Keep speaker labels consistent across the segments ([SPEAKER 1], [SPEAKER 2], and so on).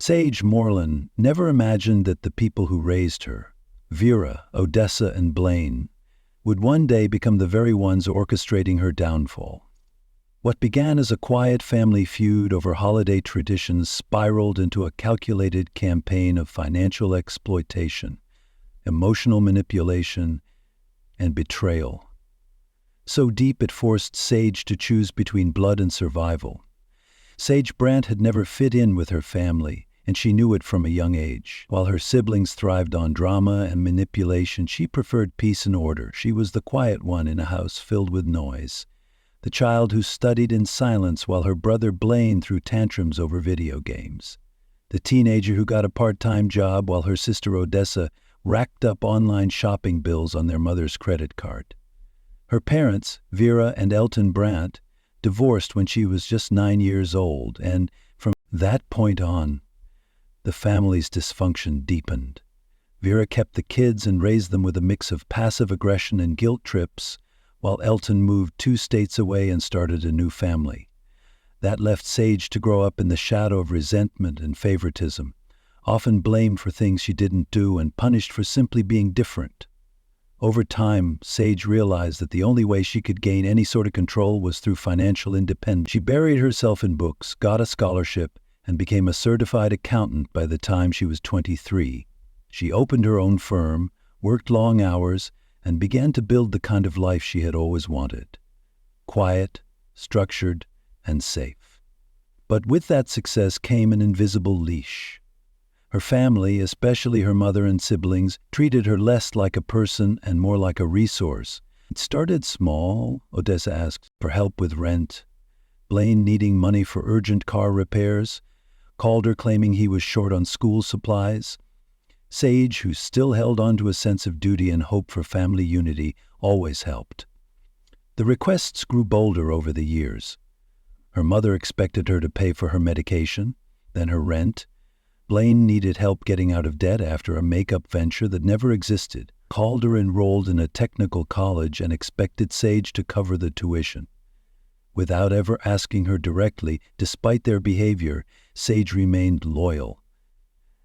[SPEAKER 1] Sage Morland never imagined that the people who raised her, Vera, Odessa, and Blaine, would one day become the very ones orchestrating her downfall. What began as a quiet family feud over holiday traditions spiraled into a calculated campaign of financial exploitation, emotional manipulation, and betrayal. So deep it forced Sage to choose between blood and survival. Sage Brandt had never fit in with her family, and she knew it from a young age. While her siblings thrived on drama and manipulation, she preferred peace and order. She was the quiet one in a house filled with noise, the child who studied in silence while her brother Blaine threw tantrums over video games, the teenager who got a part-time job while her sister Odessa racked up online shopping bills on their mother's credit card. Her parents, Vera and Elton Brandt, divorced when she was just 9 years old, and from that point on, the family's dysfunction deepened. Vera kept the kids and raised them with a mix of passive aggression and guilt trips, while Elton moved 2 states away and started a new family. That left Sage to grow up in the shadow of resentment and favoritism, often blamed for things she didn't do and punished for simply being different. Over time, Sage realized that the only way she could gain any sort of control was through financial independence. She buried herself in books, got a scholarship, and became a certified accountant by the time she was 23. She opened her own firm, worked long hours, and began to build the kind of life she had always wanted. Quiet, structured, and safe. But with that success came an invisible leash. Her family, especially her mother and siblings, treated her less like a person and more like a resource. It started small, Odessa asked, for help with rent. Blaine needing money for urgent car repairs. Calder claiming he was short on school supplies. Sage, who still held on to a sense of duty and hope for family unity, always helped. The requests grew bolder over the years. Her mother expected her to pay for her medication, then her rent. Blaine needed help getting out of debt after a makeup venture that never existed. Calder enrolled in a technical college and expected Sage to cover the tuition. Without ever asking her directly, despite their behavior, Sage remained loyal.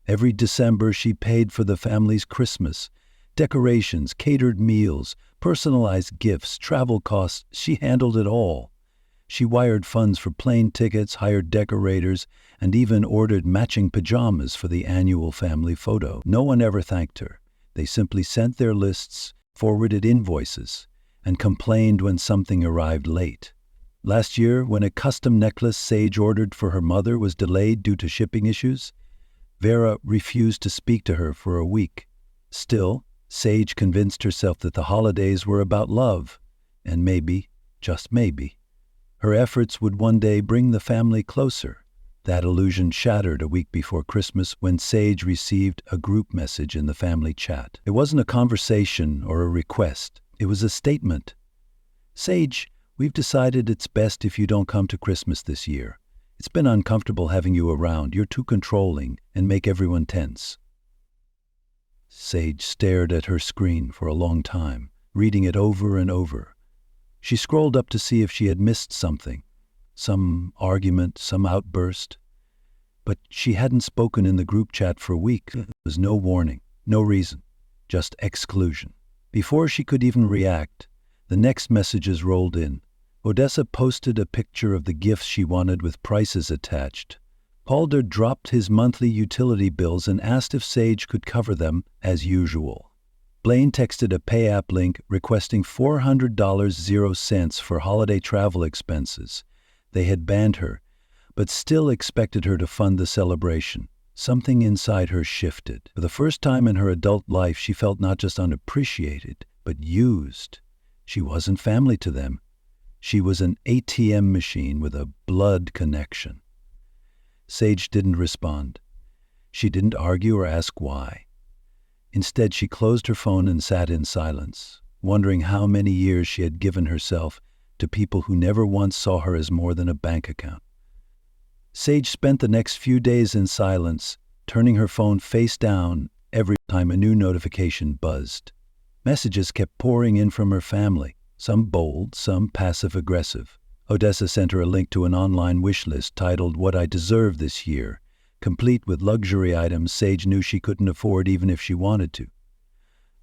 [SPEAKER 1] Every December she paid for the family's Christmas, decorations, catered meals, personalized gifts, travel costs. She handled it all. She wired funds for plane tickets, hired decorators, and even ordered matching pajamas for the annual family photo. No one ever thanked her. They simply sent their lists, forwarded invoices, and complained when something arrived late. Last year, when a custom necklace Sage ordered for her mother was delayed due to shipping issues, Vera refused to speak to her for a week. Still, Sage convinced herself that the holidays were about love, and maybe, just maybe, her efforts would one day bring the family closer. That illusion shattered a week before Christmas when Sage received a group message in the family chat. It wasn't a conversation or a request. It was a statement. "Sage, we've decided it's best if you don't come to Christmas this year. It's been uncomfortable having you around. You're too controlling and make everyone tense." Sage stared at her screen for a long time, reading it over and over. She scrolled up to see if she had missed something, some argument, some outburst. But she hadn't spoken in the group chat for weeks. There was no warning, no reason, just exclusion. Before she could even react, the next messages rolled in. Odessa posted a picture of the gifts she wanted with prices attached. Calder dropped his monthly utility bills and asked if Sage could cover them as usual. Blaine texted a pay app link requesting $400.00 for holiday travel expenses. They had banned her, but still expected her to fund the celebration. Something inside her shifted. For the first time in her adult life, she felt not just unappreciated, but used. She wasn't family to them. She was an ATM machine with a blood connection. Sage didn't respond. She didn't argue or ask why. Instead, she closed her phone and sat in silence, wondering how many years she had given herself to people who never once saw her as more than a bank account. Sage spent the next few days in silence, turning her phone face down every time a new notification buzzed. Messages kept pouring in from her family, some bold, some passive-aggressive. Odessa sent her a link to an online wish list titled "What I Deserve This Year," complete with luxury items Sage knew she couldn't afford even if she wanted to.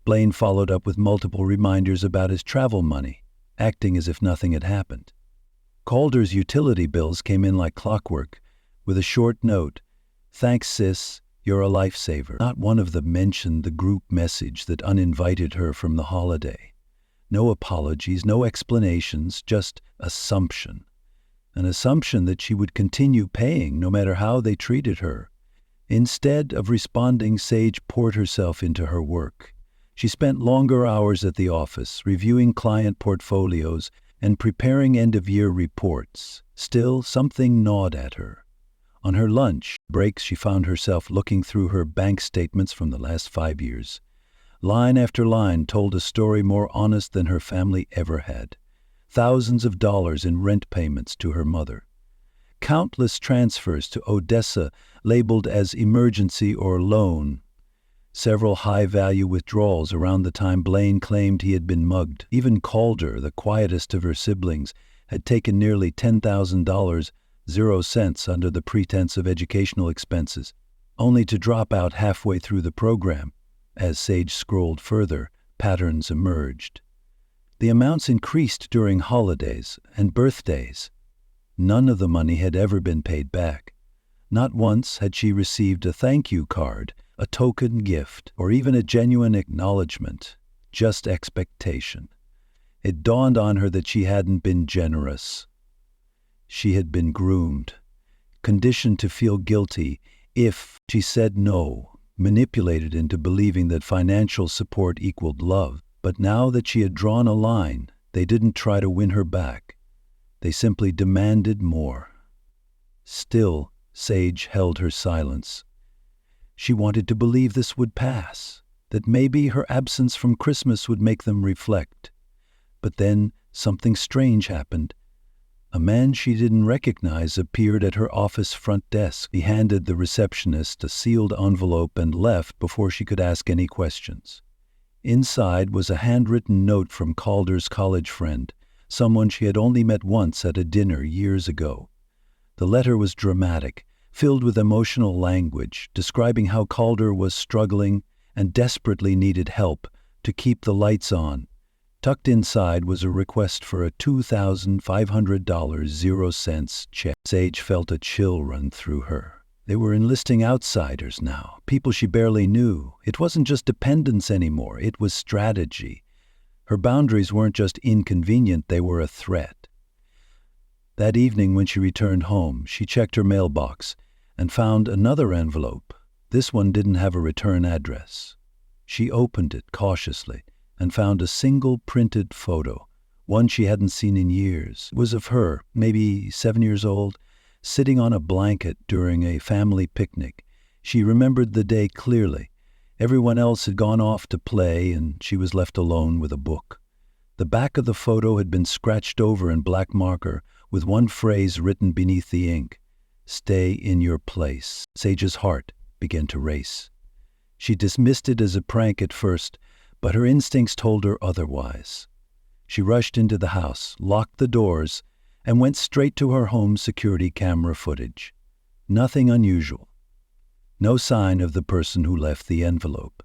[SPEAKER 1] Blaine followed up with multiple reminders about his travel money, acting as if nothing had happened. Calder's utility bills came in like clockwork, with a short note, "Thanks, sis, you're a lifesaver." Not one of them mentioned the group message that uninvited her from the holiday. No apologies, no explanations, just assumption. An assumption that she would continue paying no matter how they treated her. Instead of responding, Sage poured herself into her work. She spent longer hours at the office, reviewing client portfolios and preparing end-of-year reports. Still, something gnawed at her. On her lunch breaks, she found herself looking through her bank statements from the last 5 years. Line after line told a story more honest than her family ever had. Thousands of dollars in rent payments to her mother. Countless transfers to Odessa labeled as emergency or loan. Several high-value withdrawals around the time Blaine claimed he had been mugged. Even Calder, the quietest of her siblings, had taken nearly $10,000, 0 cents under the pretense of educational expenses, only to drop out halfway through the program. As Sage scrolled further, patterns emerged. The amounts increased during holidays and birthdays. None of the money had ever been paid back. Not once had she received a thank you card, a token gift, or even a genuine acknowledgement, just expectation. It dawned on her that she hadn't been generous. She had been groomed, conditioned to feel guilty if she said no, manipulated into believing that financial support equaled love. But now that she had drawn a line, they didn't try to win her back. They simply demanded more. Still, Sage held her silence. She wanted to believe this would pass, that maybe her absence from Christmas would make them reflect. But then something strange happened. A man she didn't recognize appeared at her office front desk. He handed the receptionist a sealed envelope and left before she could ask any questions. Inside was a handwritten note from Calder's college friend, someone she had only met once at a dinner years ago. The letter was dramatic, filled with emotional language, describing how Calder was struggling and desperately needed help to keep the lights on. Tucked inside was a request for a $2,500 0 cents check. Sage felt a chill run through her. They were enlisting outsiders now, people she barely knew. It wasn't just dependence anymore, it was strategy. Her boundaries weren't just inconvenient, they were a threat. That evening when she returned home, she checked her mailbox and found another envelope. This one didn't have a return address. She opened it cautiously and found a single printed photo, one she hadn't seen in years. It was of her, maybe 7 years old, sitting on a blanket during a family picnic. She remembered the day clearly. Everyone else had gone off to play, and she was left alone with a book. The back of the photo had been scratched over in black marker with one phrase written beneath the ink, "Stay in your place." Sage's heart began to race. She dismissed it as a prank at first, but her instincts told her otherwise. She rushed into the house, locked the doors, and went straight to her home security camera footage. Nothing unusual. No sign of the person who left the envelope.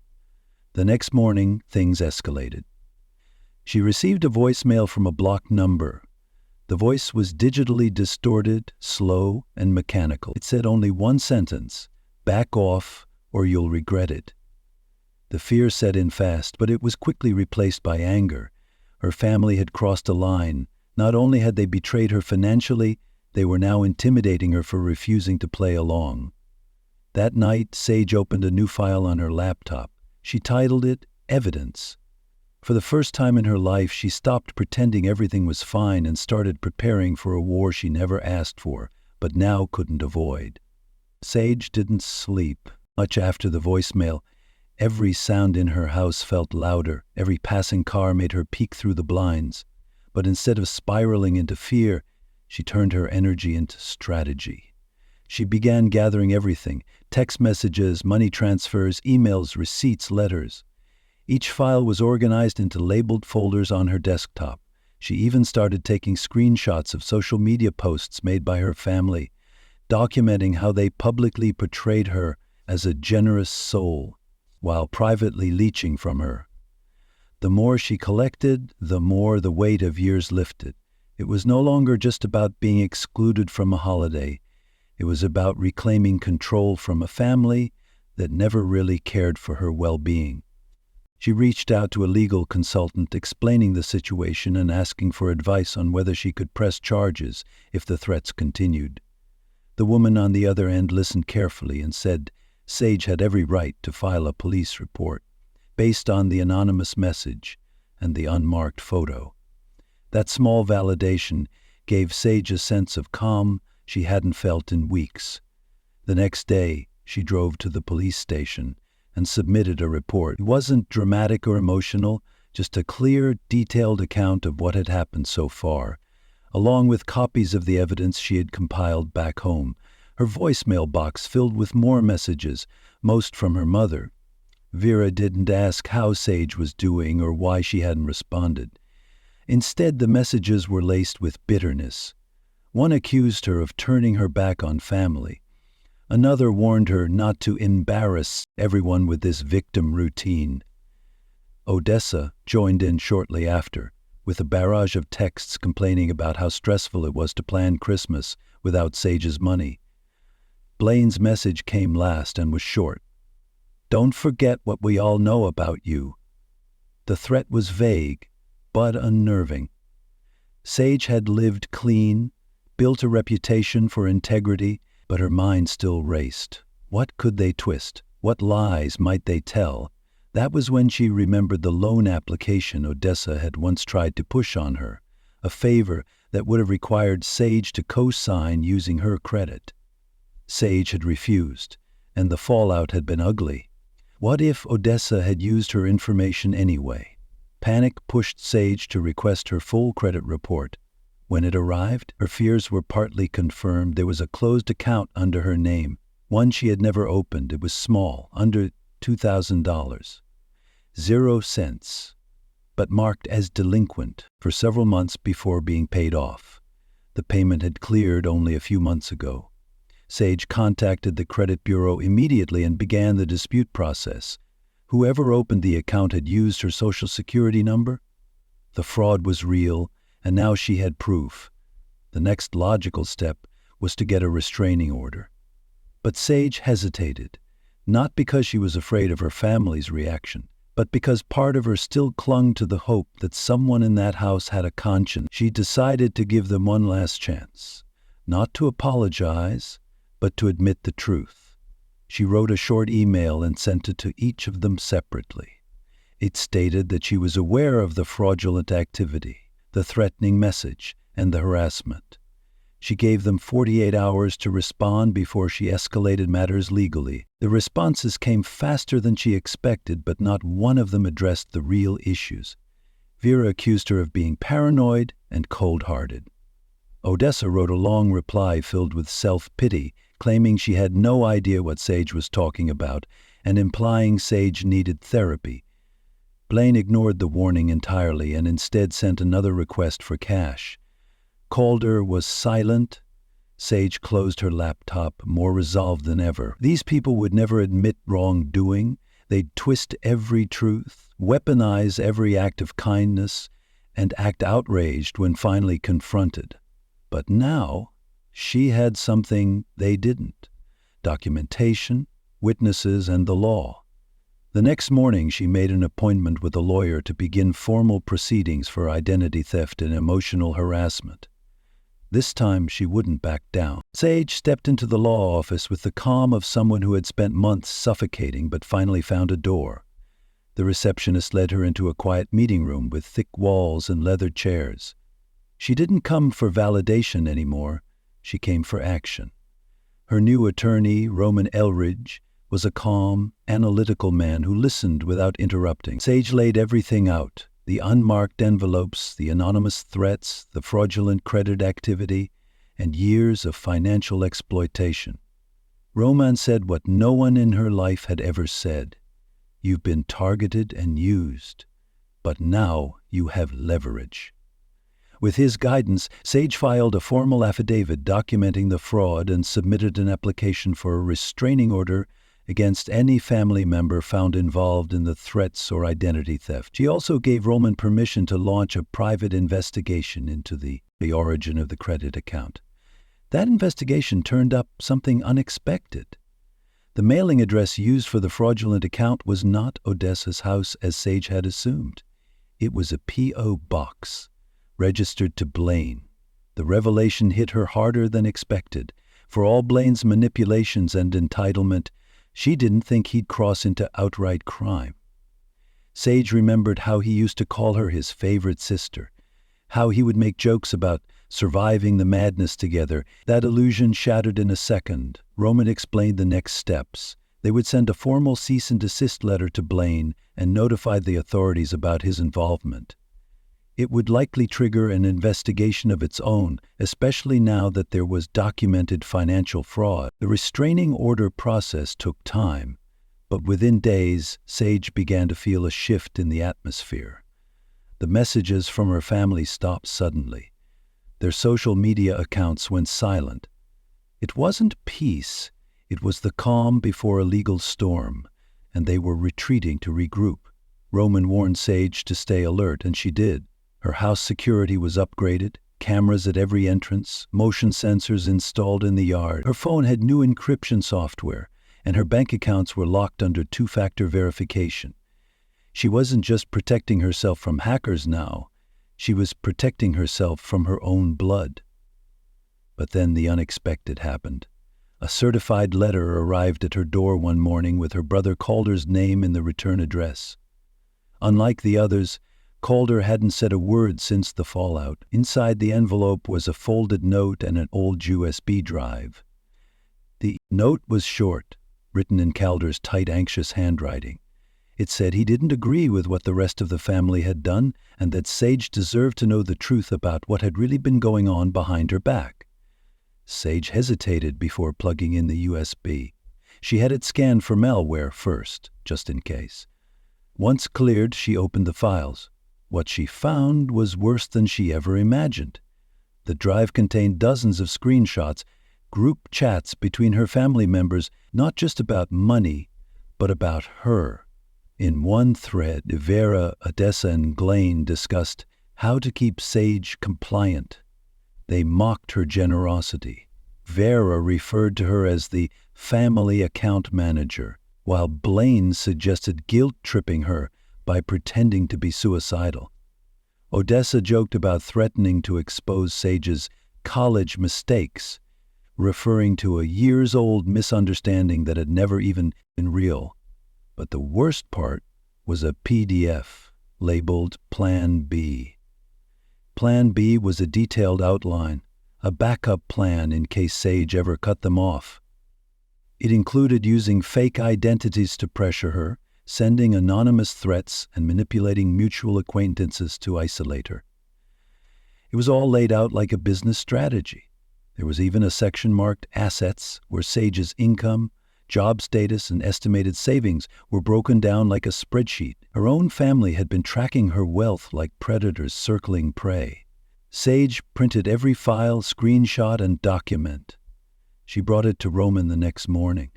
[SPEAKER 1] The next morning, things escalated. She received a voicemail from a blocked number. The voice was digitally distorted, slow, and mechanical. It said only one sentence, "Back off, or you'll regret it." The fear set in fast, but it was quickly replaced by anger. Her family had crossed a line. Not only had they betrayed her financially, they were now intimidating her for refusing to play along. That night, Sage opened a new file on her laptop. She titled it Evidence. For the first time in her life, she stopped pretending everything was fine and started preparing for a war she never asked for, but now couldn't avoid. Sage didn't sleep much after the voicemail. Every sound in her house felt louder. Every passing car made her peek through the blinds. But instead of spiraling into fear, she turned her energy into strategy. She began gathering everything: text messages, money transfers, emails, receipts, letters. Each file was organized into labeled folders on her desktop. She even started taking screenshots of social media posts made by her family. documenting how they publicly portrayed her as a generous soul while privately leeching from her. The more she collected, the more the weight of years lifted. It was no longer just about being excluded from a holiday. It was about reclaiming control from a family that never really cared for her well-being. She reached out to a legal consultant explaining the situation and asking for advice on whether she could press charges if the threats continued. The woman on the other end listened carefully and said Sage had every right to file a police report based on the anonymous message and the unmarked photo. That small validation gave Sage a sense of calm she hadn't felt in weeks. The next day, she drove to the police station and submitted a report. It wasn't dramatic or emotional, just a clear, detailed account of what had happened so far, along with copies of the evidence she had compiled back home. Her voicemail box filled with more messages, most from her mother. Vera didn't ask how Sage was doing or why she hadn't responded. Instead, the messages were laced with bitterness. One accused her of turning her back on family. Another warned her not to embarrass everyone with this victim routine. Odessa joined in shortly after, with a barrage of texts complaining about how stressful it was to plan Christmas without Sage's money. Blaine's message came last and was short. "Don't forget what we all know about you." The threat was vague, but unnerving. Sage had lived clean, built a reputation for integrity, but her mind still raced. What could they twist? What lies might they tell? That was when she remembered the loan application Odessa had once tried to push on her, a favor that would have required Sage to co-sign using her credit. Sage had refused, and the fallout had been ugly. What if Odessa had used her information anyway? Panic pushed Sage to request her full credit report. When it arrived, her fears were partly confirmed. There was a closed account under her name, one she had never opened. It was small, under $2,000. 0 cents, but marked as delinquent for several months before being paid off. The payment had cleared only a few months ago. Sage contacted the credit bureau immediately and began the dispute process. Whoever opened the account had used her Social Security number. The fraud was real, and now she had proof. The next logical step was to get a restraining order. But Sage hesitated, not because she was afraid of her family's reaction, but because part of her still clung to the hope that someone in that house had a conscience. She decided to give them one last chance, not to apologize, but to admit the truth. She wrote a short email and sent it to each of them separately. It stated that she was aware of the fraudulent activity, the threatening message, and the harassment. She gave them 48 hours to respond before she escalated matters legally. The responses came faster than she expected, but not one of them addressed the real issues. Vera accused her of being paranoid and cold-hearted. Odessa wrote a long reply filled with self-pity, claiming she had no idea what Sage was talking about and implying Sage needed therapy. Blaine ignored the warning entirely and instead sent another request for cash. Calder was silent. Sage closed her laptop, more resolved than ever. These people would never admit wrongdoing. They'd twist every truth, weaponize every act of kindness, and act outraged when finally confronted. But now, she had something they didn't: documentation, witnesses, and the law. The next morning, she made an appointment with a lawyer to begin formal proceedings for identity theft and emotional harassment. This time, she wouldn't back down. Sage stepped into the law office with the calm of someone who had spent months suffocating but finally found a door. The receptionist led her into a quiet meeting room with thick walls and leather chairs. She didn't come for validation anymore. She came for action. Her new attorney, Roman Elridge, was a calm, analytical man who listened without interrupting. Sage laid everything out: the unmarked envelopes, the anonymous threats, the fraudulent credit activity, and years of financial exploitation. Roman said what no one in her life had ever said: "You've been targeted and used, but now you have leverage." With his guidance, Sage filed a formal affidavit documenting the fraud and submitted an application for a restraining order against any family member found involved in the threats or identity theft. She also gave Roman permission to launch a private investigation into the origin of the credit account. That investigation turned up something unexpected. The mailing address used for the fraudulent account was not Odessa's house as Sage had assumed. It was a P.O. box, registered to Blaine. The revelation hit her harder than expected. For all Blaine's manipulations and entitlement, she didn't think he'd cross into outright crime. Sage remembered how he used to call her his favorite sister, how he would make jokes about surviving the madness together. That illusion shattered in a second. Roman explained the next steps. They would send a formal cease and desist letter to Blaine and notify the authorities about his involvement. It would likely trigger an investigation of its own, especially now that there was documented financial fraud. The restraining order process took time, but within days, Sage began to feel a shift in the atmosphere. The messages from her family stopped suddenly. Their social media accounts went silent. It wasn't peace, it was the calm before a legal storm, and they were retreating to regroup. Roman warned Sage to stay alert, and she did. Her house security was upgraded, cameras at every entrance, motion sensors installed in the yard. Her phone had new encryption software, and her bank accounts were locked under two-factor verification. She wasn't just protecting herself from hackers now, she was protecting herself from her own blood. But then the unexpected happened. A certified letter arrived at her door one morning with her brother Calder's name in the return address. Unlike the others, Calder hadn't said a word since the fallout. Inside the envelope was a folded note and an old USB drive. The note was short, written in Calder's tight, anxious handwriting. It said he didn't agree with what the rest of the family had done and that Sage deserved to know the truth about what had really been going on behind her back. Sage hesitated before plugging in the USB. She had it scanned for malware first, just in case. Once cleared, she opened the files. What she found was worse than she ever imagined. The drive contained dozens of screenshots, group chats between her family members, not just about money, but about her. In one thread, Vera, Odessa, and Blaine discussed how to keep Sage compliant. They mocked her generosity. Vera referred to her as the family account manager, while Blaine suggested guilt-tripping her by pretending to be suicidal. Odessa joked about threatening to expose Sage's college mistakes, referring to a years-old misunderstanding that had never even been real. But the worst part was a PDF labeled Plan B. Plan B was a detailed outline, a backup plan in case Sage ever cut them off. It included using fake identities to pressure her, sending anonymous threats, and manipulating mutual acquaintances to isolate her. It was all laid out like a business strategy. There was even a section marked Assets, where Sage's income, job status, and estimated savings were broken down like a spreadsheet. Her own family had been tracking her wealth like predators circling prey. Sage printed every file, screenshot, and document. She brought it to Roman the next morning.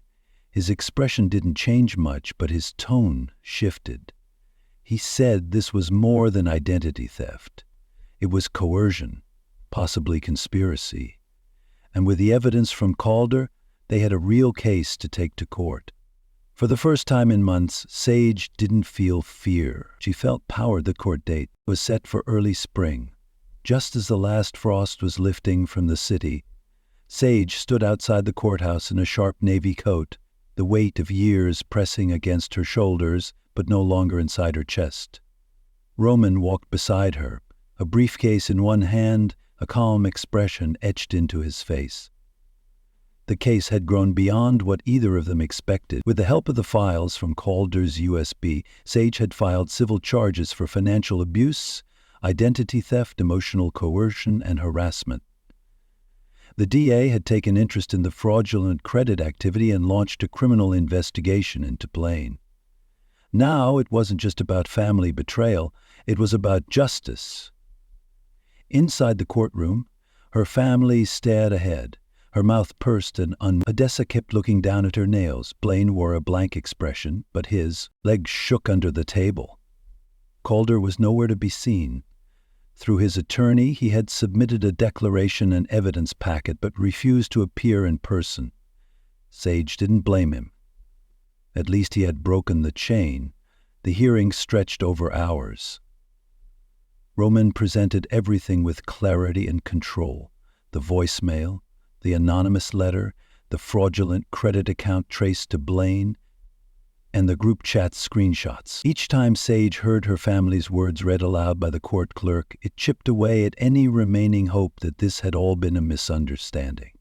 [SPEAKER 1] His expression didn't change much, but his tone shifted. He said this was more than identity theft. It was coercion, possibly conspiracy. And with the evidence from Calder, they had a real case to take to court. For the first time in months, Sage didn't feel fear. She felt power. The court date was set for early spring. Just as the last frost was lifting from the city, Sage stood outside the courthouse in a sharp navy coat, the weight of years pressing against her shoulders, but no longer inside her chest. Roman walked beside her, a briefcase in one hand, a calm expression etched into his face. The case had grown beyond what either of them expected. With the help of the files from Calder's USB, Sage had filed civil charges for financial abuse, identity theft, emotional coercion, and harassment. The DA had taken interest in the fraudulent credit activity and launched a criminal investigation into Blaine. Now it wasn't just about family betrayal, it was about justice. Inside the courtroom, her family stared ahead, her mouth pursed and Odessa kept looking down at her nails. Blaine wore a blank expression, but his legs shook under the table. Calder was nowhere to be seen. Through his attorney, he had submitted a declaration and evidence packet, but refused to appear in person. Sage didn't blame him. At least he had broken the chain. The hearing stretched over hours. Roman presented everything with clarity and control. The voicemail, the anonymous letter, the fraudulent credit account traced to Blaine, and the group chat screenshots. Each time Sage heard her family's words read aloud by the court clerk, it chipped away at any remaining hope that this had all been a misunderstanding.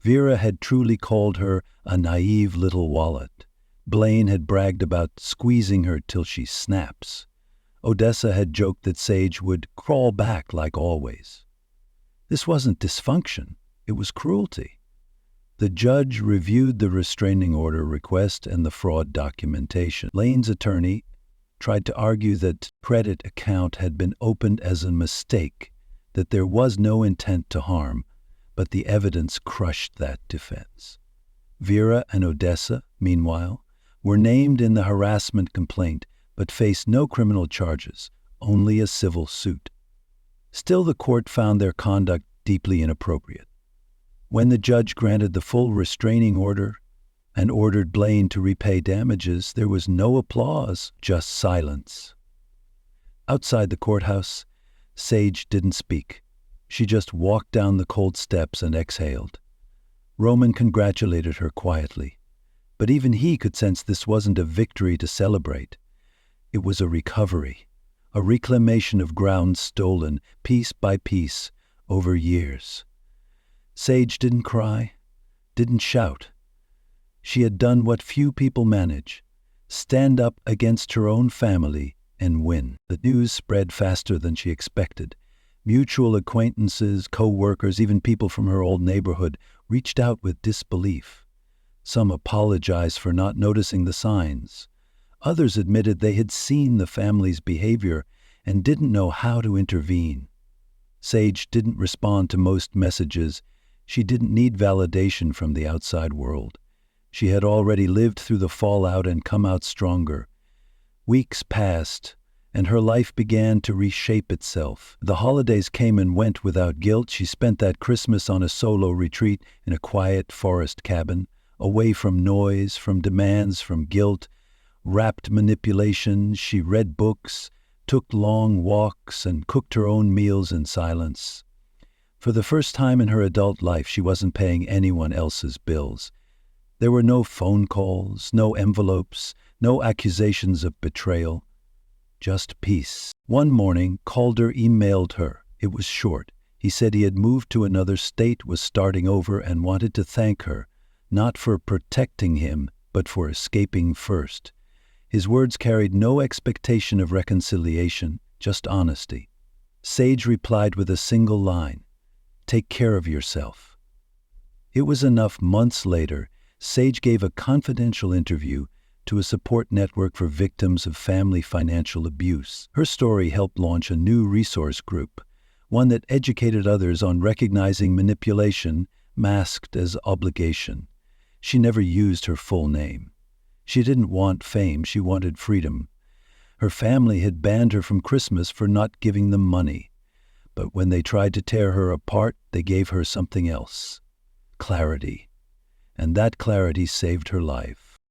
[SPEAKER 1] Vera had truly called her a naive little wallet. Blaine had bragged about squeezing her till she snaps. Odessa had joked that Sage would crawl back like always. This wasn't dysfunction, it was cruelty. The judge reviewed the restraining order request and the fraud documentation. Blaine's attorney tried to argue that credit account had been opened as a mistake, that there was no intent to harm, but the evidence crushed that defense. Vera and Odessa, meanwhile, were named in the harassment complaint, but faced no criminal charges, only a civil suit. Still, the court found their conduct deeply inappropriate. When the judge granted the full restraining order and ordered Blaine to repay damages, there was no applause, just silence. Outside the courthouse, Sage didn't speak. She just walked down the cold steps and exhaled. Roman congratulated her quietly, but even he could sense this wasn't a victory to celebrate. It was a recovery, a reclamation of ground stolen, piece by piece, over years. Sage didn't cry, didn't shout. She had done what few people manage, stand up against her own family and win. The news spread faster than she expected. Mutual acquaintances, co-workers, even people from her old neighborhood reached out with disbelief. Some apologized for not noticing the signs. Others admitted they had seen the family's behavior and didn't know how to intervene. Sage didn't respond to most messages. She didn't need validation from the outside world. She had already lived through the fallout and come out stronger. Weeks passed, and her life began to reshape itself. The holidays came and went without guilt. She spent that Christmas on a solo retreat in a quiet forest cabin, away from noise, from demands, from guilt, wrapped manipulation. She read books, took long walks, and cooked her own meals in silence. For the first time in her adult life, she wasn't paying anyone else's bills. There were no phone calls, no envelopes, no accusations of betrayal. Just peace. One morning, Calder emailed her. It was short. He said he had moved to another state, was starting over, and wanted to thank her, not for protecting him, but for escaping first. His words carried no expectation of reconciliation, just honesty. Sage replied with a single line, "Take care of yourself." It was enough. Months later, Sage gave a confidential interview to a support network for victims of family financial abuse. Her story helped launch a new resource group, one that educated others on recognizing manipulation masked as obligation. She never used her full name. She didn't want fame, she wanted freedom. Her family had banned her from Christmas for not giving them money. But when they tried to tear her apart, they gave her something else. Clarity. And that clarity saved her life.